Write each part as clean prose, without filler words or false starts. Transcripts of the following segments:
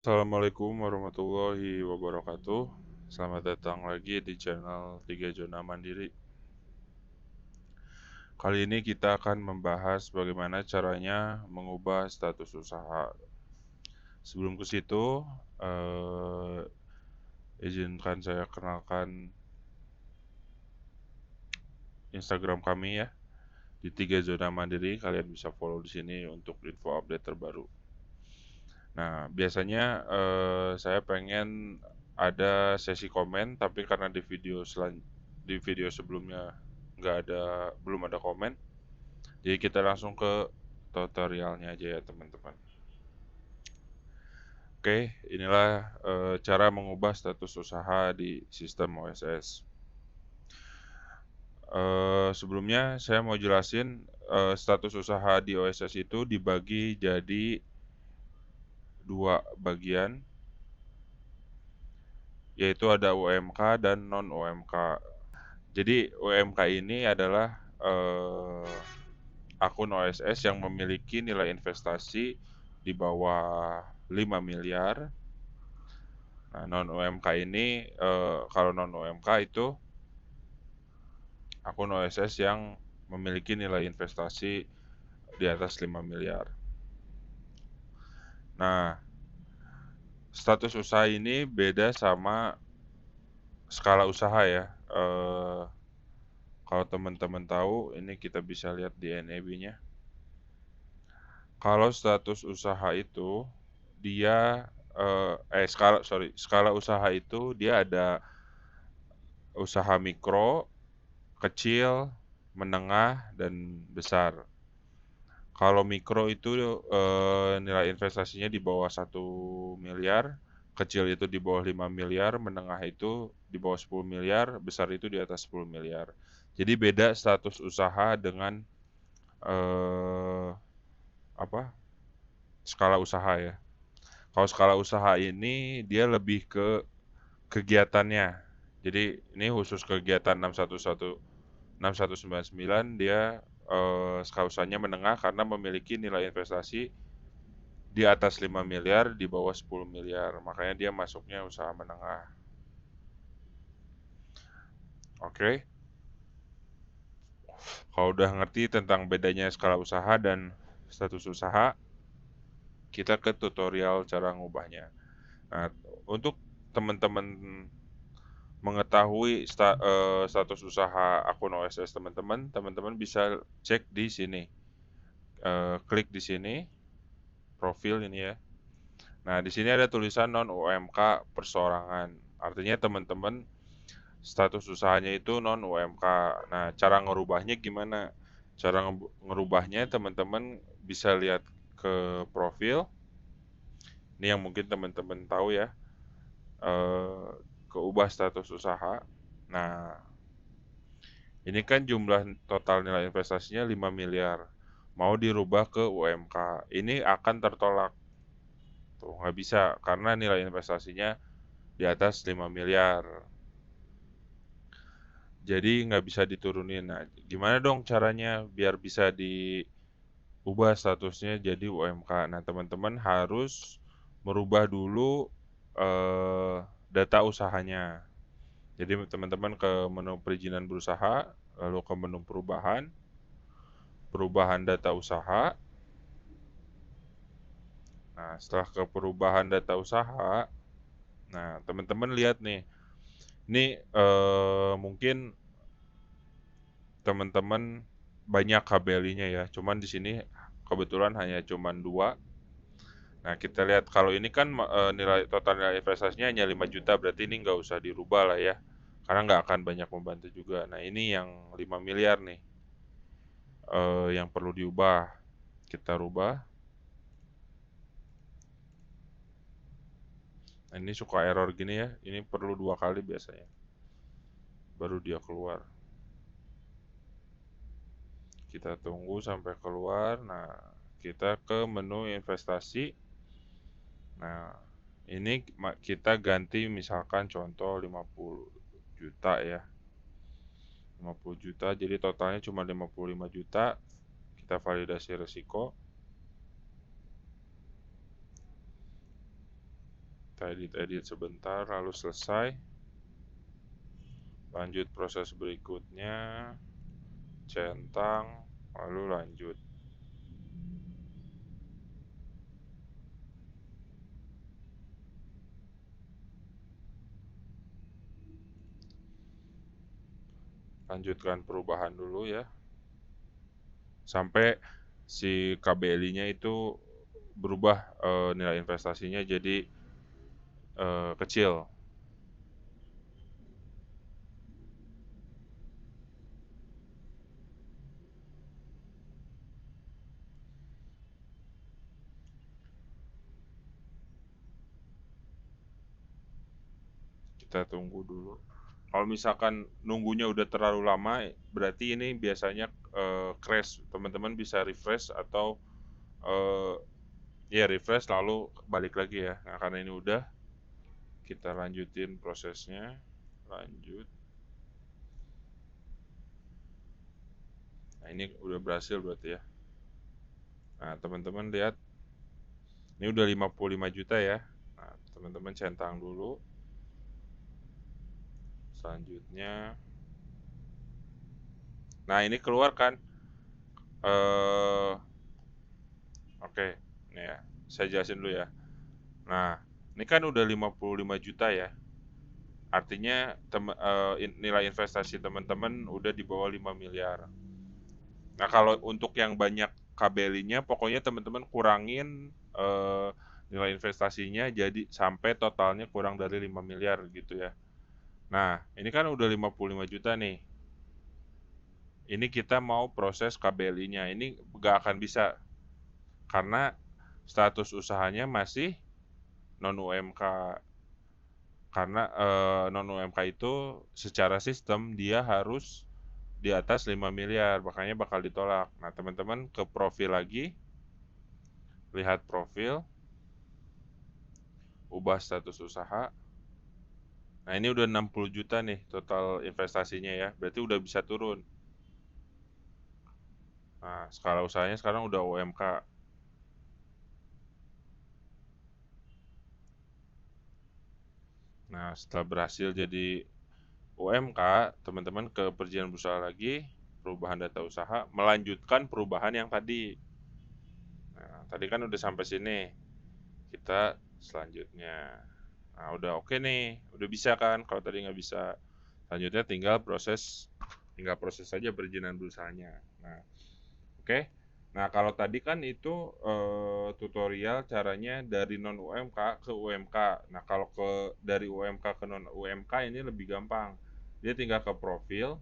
Assalamualaikum warahmatullahi wabarakatuh. Selamat datang lagi di channel 3 Zona Mandiri. Kali ini kita akan membahas bagaimana caranya mengubah status usaha. Sebelum ke situ, izinkan saya kenalkan Instagram kami ya, di 3 Zona Mandiri. Kalian bisa follow di sini untuk info update terbaru. Nah, biasanya saya pengen ada sesi komen, tapi karena di video sebelumnya belum ada komen, jadi kita langsung ke tutorialnya aja ya teman-teman. Oke, inilah cara mengubah status usaha di sistem OSS. Sebelumnya saya mau jelasin status usaha di OSS itu dibagi jadi dua bagian, yaitu ada UMK dan non UMK. Jadi UMK ini adalah akun OSS yang memiliki nilai investasi di bawah 5 miliar. Nah, non UMK ini kalau non UMK itu akun OSS yang memiliki nilai investasi di atas 5 miliar. Nah, status usaha ini beda sama skala usaha ya. Kalau teman-teman tahu, ini kita bisa lihat di NAB-nya. Kalau status usaha itu dia skala usaha itu dia ada usaha mikro, kecil, menengah, dan besar. Kalau mikro itu nilai investasinya di bawah 1 miliar, kecil itu di bawah 5 miliar, menengah itu di bawah 10 miliar, besar itu di atas 10 miliar. Jadi beda status usaha dengan eh, skala usaha ya. Kalau skala usaha ini dia lebih ke kegiatannya. Jadi ini khusus kegiatan 6199 dia skala usahanya menengah karena memiliki nilai investasi di atas 5 miliar, di bawah 10 miliar. Makanya dia masuknya usaha menengah. Oke. Kalau udah ngerti tentang bedanya skala usaha dan status usaha, kita ke tutorial cara ngubahnya. Nah, untuk teman-teman mengetahui status usaha akun OSS teman-teman bisa cek di sini. Klik di sini, profil ini ya. Nah, di sini ada tulisan non UMK persorangan. Artinya teman-teman status usahanya itu non UMK. Nah, cara ngerubahnya gimana? Cara ngerubahnya teman-teman bisa lihat ke profil. Ini yang mungkin teman-teman tahu ya. Keubah status usaha. Nah, ini kan jumlah total nilai investasinya 5 miliar. Mau dirubah ke UMK. Ini akan tertolak. Tuh, nggak bisa karena nilai investasinya di atas 5 miliar. Jadi nggak bisa diturunin. Nah, gimana dong caranya biar bisa diubah statusnya jadi UMK? Nah, teman-teman harus merubah dulu data usahanya. Jadi teman-teman ke menu perizinan berusaha, lalu ke menu perubahan data usaha. Nah, setelah ke perubahan data usaha, nah teman-teman lihat nih, ini mungkin teman-teman banyak KBLI-nya ya, cuman di sini kebetulan hanya cuman 2. Nah, kita lihat kalau ini kan total nilai investasinya hanya 5 juta, berarti ini nggak usah dirubah lah ya, karena nggak akan banyak membantu juga. Nah, ini yang 5 miliar nih, yang perlu diubah. Kita rubah. Nah, ini suka error gini ya, ini perlu 2 kali biasanya, baru dia keluar. Kita tunggu sampai keluar. Nah, kita ke menu investasi. Nah, ini kita ganti misalkan contoh 50 juta ya. 50 juta, jadi totalnya cuma 55 juta. Kita validasi resiko. Kita edit sebentar, lalu selesai. Lanjut proses berikutnya, centang, lalu lanjut. Lanjutkan perubahan dulu ya, sampai si KBLI-nya itu berubah nilai investasinya jadi kecil. Kita tunggu dulu. Kalau misalkan nunggunya udah terlalu lama, berarti ini biasanya crash. Teman-teman bisa refresh atau ya refresh lalu balik lagi ya. Nah, karena ini udah, kita lanjutin prosesnya. Lanjut. Nah, ini udah berhasil berarti ya. Nah, teman-teman lihat, ini udah 55 juta ya. Nah, teman-teman centang dulu. Selanjutnya, nah ini keluar kan. Oke, nih ya, saya jelasin dulu ya. Nah, ini kan udah 55 juta ya. Artinya nilai investasi teman-teman udah di bawah 5 miliar. Nah, kalau untuk yang banyak KBLI-nya, pokoknya teman-teman kurangin nilai investasinya jadi sampai totalnya kurang dari 5 miliar gitu ya. Nah, ini kan udah 55 juta nih. Ini kita mau proses KBLI-nya. Ini nggak akan bisa karena status usahanya masih non-UMK. Karena non-UMK itu secara sistem dia harus di atas 5 miliar, makanya bakal ditolak. Nah, teman-teman ke profil lagi, lihat profil, ubah status usaha. Nah, ini udah 60 juta nih total investasinya ya, berarti udah bisa turun. Nah, skala usahanya sekarang udah UMK. Nah, setelah berhasil jadi UMK, teman-teman ke perizinan berusaha lagi, perubahan data usaha, melanjutkan perubahan yang tadi. Nah, tadi kan udah sampai sini. Kita selanjutnya. Nah, udah oke nih, udah bisa kan? Kalau tadi nggak bisa, selanjutnya tinggal proses saja perizinan berusahanya. Nah, oke. Nah, kalau tadi kan itu tutorial caranya dari non UMK ke UMK. Nah, kalau dari UMK ke non UMK ini lebih gampang. Dia tinggal ke profil,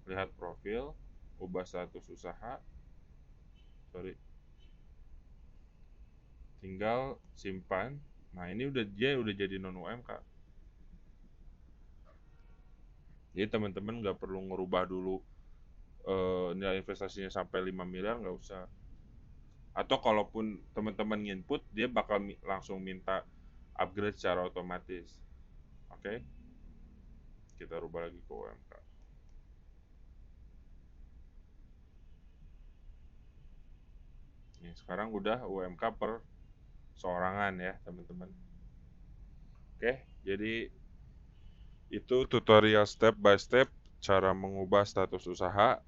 lihat profil, ubah status usaha, tinggal simpan. Nah, ini dia udah jadi non UMK. Jadi teman-teman nggak perlu ngerubah dulu nilai investasinya sampai 5 miliar, nggak usah. Atau kalaupun teman-teman input, dia bakal langsung minta upgrade secara otomatis. Oke, kita rubah lagi ke UMK. Ini sekarang udah UMK per seorangan ya teman-teman. Oke, jadi itu tutorial step by step cara mengubah status usaha.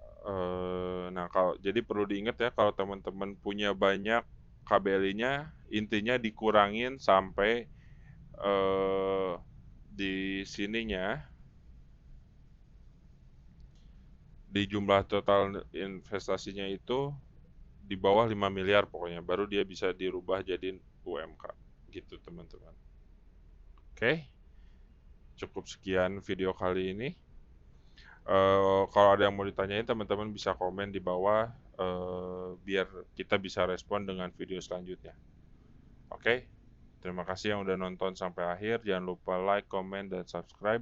Nah, jadi perlu diingat ya, kalau teman-teman punya banyak KBLI-nya, intinya dikurangin sampai di sininya, di jumlah total investasinya itu di bawah 5 miliar pokoknya, baru dia bisa dirubah jadi UMK gitu teman-teman. Oke, cukup sekian video kali ini. Kalau ada yang mau ditanyain, teman-teman bisa komen di bawah biar kita bisa respon dengan video selanjutnya. Oke, terima kasih yang udah nonton sampai akhir. Jangan lupa like, comment, dan subscribe.